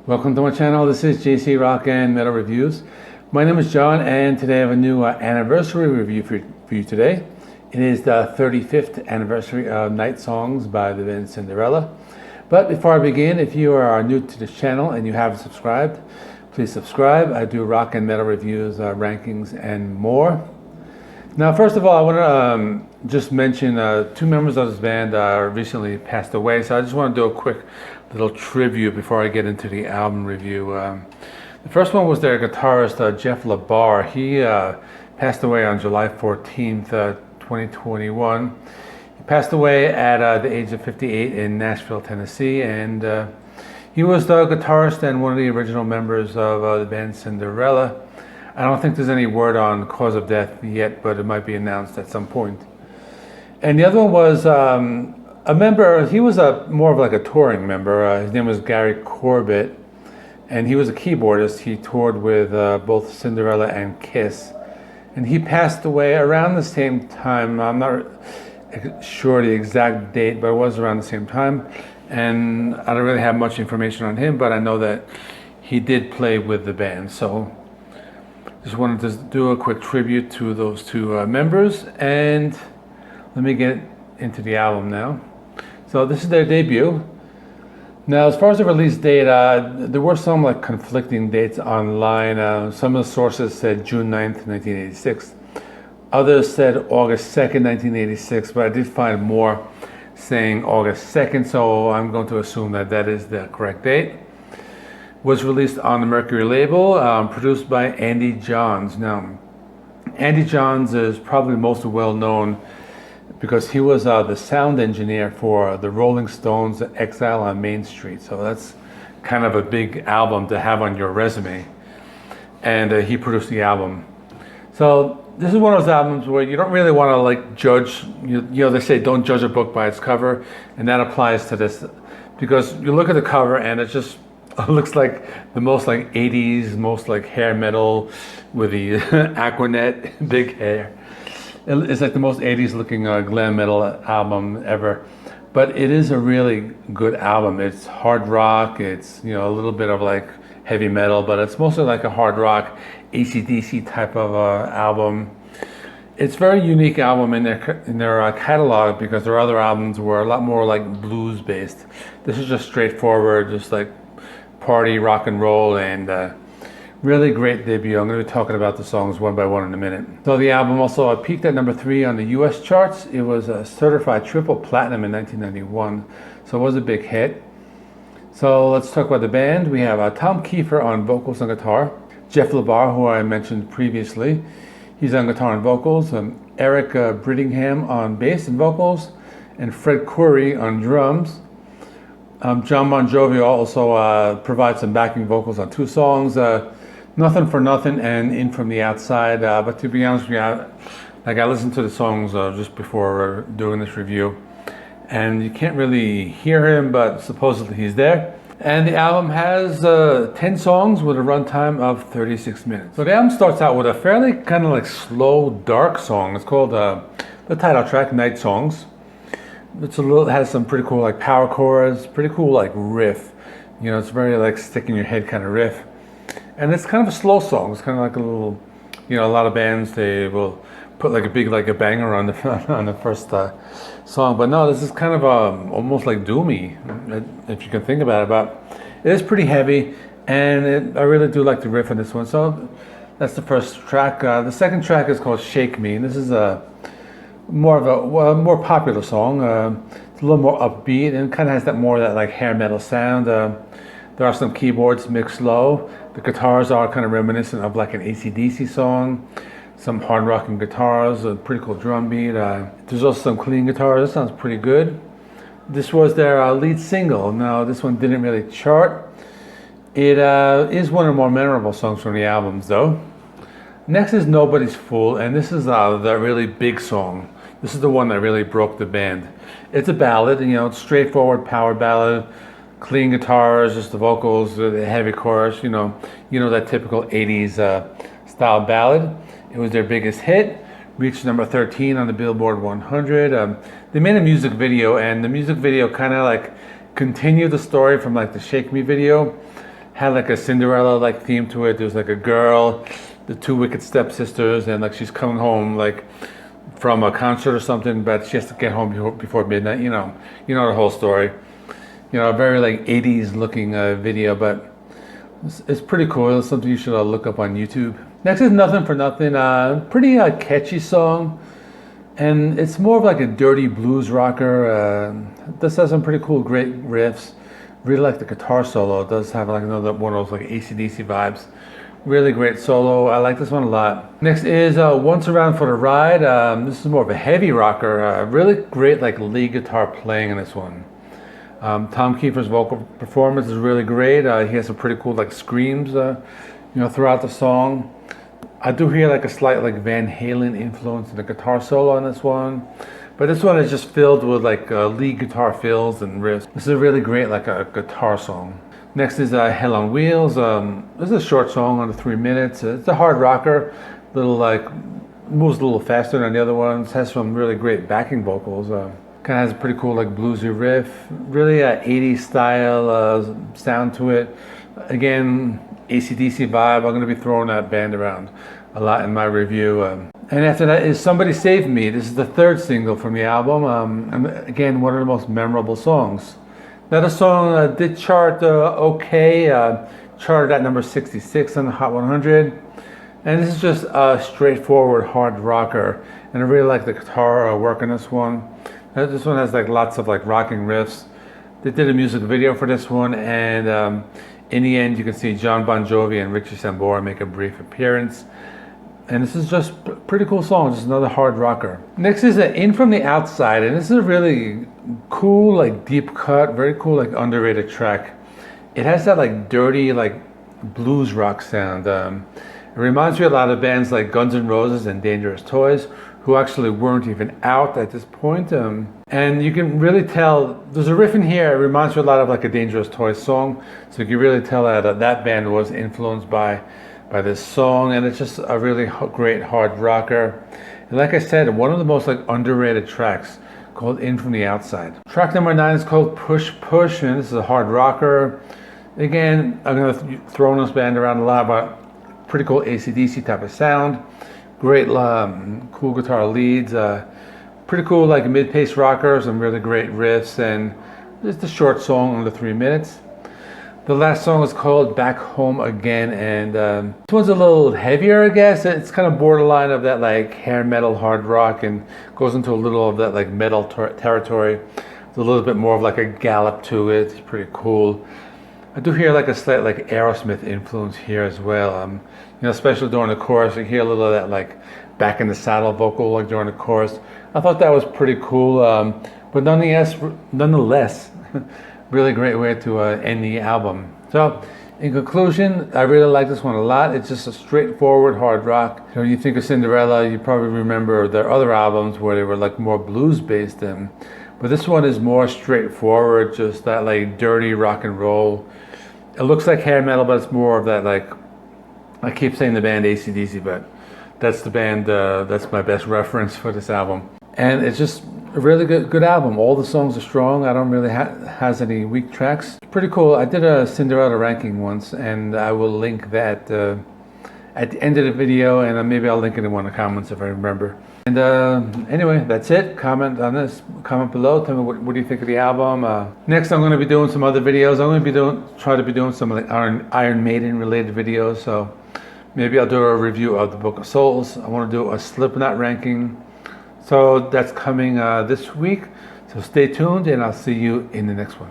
Welcome to my channel. This is JC Rock and Metal Reviews. My name is John, and today I have a new anniversary review for you today. It is the 35th anniversary of Night Songs by the band Cinderella. But before I begin, if you are new to this channel and you haven't subscribed, please subscribe. I do rock and metal reviews, rankings, and more. Now, first of all, I want to just mention two members of this band recently passed away, so I just want to do a quick little tribute before I get into the album review. The first one was their guitarist, Jeff LaBar. He passed away on July 14th, 2021. He passed away at the age of 58 in Nashville, Tennessee, and he was the guitarist and one of the original members of the band Cinderella. I don't think there's any word on cause of death yet, but it might be announced at some point. And the other one was a member. He was more of like a touring member. His name was Gary Corbett, and he was a keyboardist. He toured with both Cinderella and Kiss, and he passed away around the same time. I'm not sure the exact date, but it was around the same time. And I don't really have much information on him, but I know that he did play with the band. So just wanted to do a quick tribute to those two members, and let me get into the album now. So this is their debut. Now, as far as the release date, there were some like conflicting dates online. Some of the sources said June 9th, 1986. Others said August 2nd, 1986, but I did find more saying August 2nd, so I'm going to assume that that is the correct date. Was released on the Mercury label, produced by Andy Johns. Now, Andy Johns is probably most well known because he was the sound engineer for the Rolling Stones' Exile on Main Street. So that's kind of a big album to have on your resume. And he produced the album. So this is one of those albums where you don't really want to like judge, you know, they say don't judge a book by its cover, and that applies to this, because you look at the cover and it just looks like the most like 80s, most like hair metal with the Aquanet, big hair. It's like the most 80s looking glam metal album ever. But it is a really good album. It's hard rock, it's, you know, a little bit of like heavy metal, but it's mostly like a hard rock, AC/DC type of album. It's a very unique album in their catalog, because their other albums were a lot more like blues based. This is just straightforward, just like party rock and roll, and really great debut. I'm going to be talking about the songs one by one in a minute. So the album also peaked at number 3 on the US charts. It was a certified triple platinum in 1991, so it was a big hit. So let's talk about the band. We have Tom Keifer on vocals and guitar, Jeff LaBar, who I mentioned previously, he's on guitar and vocals, Eric Brittingham on bass and vocals, and Fred Coury on drums. John Bon Jovi also provides some backing vocals on 2 songs, Nothin for Nothin and In From the Outside. But to be honest with you, I listened to the songs just before doing this review, and you can't really hear him, but supposedly he's there. And the album has 10 songs with a runtime of 36 minutes. So the album starts out with a fairly kind of like slow, dark song. It's called the title track, Night Songs. It has some pretty cool like power chords, pretty cool like riff. You know, it's very like stick in your head kind of riff. And it's kind of a slow song. It's kind of like a little, you know, a lot of bands, they will put like a big, like a banger on the on the first song. But no, this is kind of almost like doomy, if you can think about it. But it is pretty heavy, and I really do like the riff on this one. So that's the first track. The second track is called Shake Me, and this is more of a more popular song. It's a little more upbeat and kind of has that more that like hair metal sound. There are some keyboards mixed low. The guitars are kind of reminiscent of like an AC/DC song. Some hard rocking guitars, a pretty cool drum beat. There's also some clean guitars. This sounds pretty good. This was their lead single. Now, this one didn't really chart. It is one of the more memorable songs from the albums, though. Next is Nobody's Fool, and this is the really big song. This is the one that really broke the band. It's a ballad, you know, it's straightforward power ballad, clean guitars, just the vocals, the heavy chorus, you know that typical 80s style ballad. It was their biggest hit, reached number 13 on the Billboard 100. They made a music video, and the music video kind of like continued the story from like the Shake Me video. had like a Cinderella like theme to it. There's like a girl, the two wicked stepsisters, and like she's coming home like from a concert or something, but she has to get home before midnight. You know the whole story. You know, a very like 80s looking video, but it's pretty cool. It's something you should look up on YouTube. Next is Nothin for Nothin. Pretty catchy song, and it's more of like a dirty blues rocker. This has some pretty cool, great riffs. Really like the guitar solo. It does have like another one of those like AC/DC vibes. Really great solo. I like this one a lot. Next is Once Around for the Ride. This is more of a heavy rocker. Really great like lead guitar playing in this one. Tom Keifer's vocal performance is really great. He has some pretty cool like screams, throughout the song. I do hear like a slight like Van Halen influence in the guitar solo on this one, but this one is just filled with like lead guitar fills and riffs. This is a really great like a guitar song. Next is Hell on Wheels. This is a short song under 3 minutes. It's a hard rocker, little like moves a little faster than the other ones. Has some really great backing vocals. Kind of has a pretty cool like bluesy riff. Really 80s style sound to it. Again, AC/DC vibe. I'm going to be throwing that band around a lot in my review. And after that is Somebody Save Me. This is the third single from the album. And again, one of the most memorable songs. Now the song did chart okay. Charted at number 66 on the Hot 100. And this is just a straightforward hard rocker. And I really like the guitar work on this one. This one has like lots of like rocking riffs. They did a music video for this one, and in the end you can see John Bon Jovi and Richie Sambora make a brief appearance. And this is just a pretty cool song, just another hard rocker. Next is In From the Outside, and this is a really cool, like deep cut, very cool, like underrated track. It has that like dirty, like blues rock sound. It reminds me a lot of bands like Guns N' Roses and Dangerous Toys, who actually weren't even out at this point. And you can really tell, there's a riff in here, it reminds me a lot of like a Dangerous Toys song. So you can really tell that that band was influenced by this song, and it's just a really great hard rocker. And like I said, one of the most like underrated tracks, called In From the Outside. Track number 9 is called Push Push, and this is a hard rocker. Again, I'm gonna throw this band around a lot, but pretty cool AC/DC type of sound. Great cool guitar leads, pretty cool like mid-pace rocker, some really great riffs, and just a short song under 3 minutes. The last song is called Back Home Again, and this one's a little heavier, I guess. It's kind of borderline of that like hair metal hard rock, and goes into a little of that like metal territory. There's a little bit more of like a gallop to it. It's pretty cool. I do hear like a slight like Aerosmith influence here as well. Especially during the chorus, you hear a little of that like back in the saddle vocal like during the chorus. I thought that was pretty cool, but nonetheless, really great way to end the album. So, in conclusion, I really like this one a lot. It's just a straightforward hard rock. When you think of Cinderella, you probably remember their other albums where they were like more blues based in. But this one is more straightforward, just that like dirty rock and roll. It looks like hair metal, but it's more of that like, I keep saying the band AC/DC, but that's the band, that's my best reference for this album. And it's just a really good album. All the songs are strong. I don't really has any weak tracks. It's pretty cool. I did a Cinderella ranking once, and I will link that at the end of the video, and maybe I'll link it in one of the comments if I remember. And anyway, that's it. Comment on this. Comment below. Tell me what do you think of the album. Next, I'm going to be doing some other videos. I'm going to try to be doing some like Iron Maiden related videos. So maybe I'll do a review of the Book of Souls. I want to do a Slipknot ranking. So that's coming this week. So stay tuned, and I'll see you in the next one.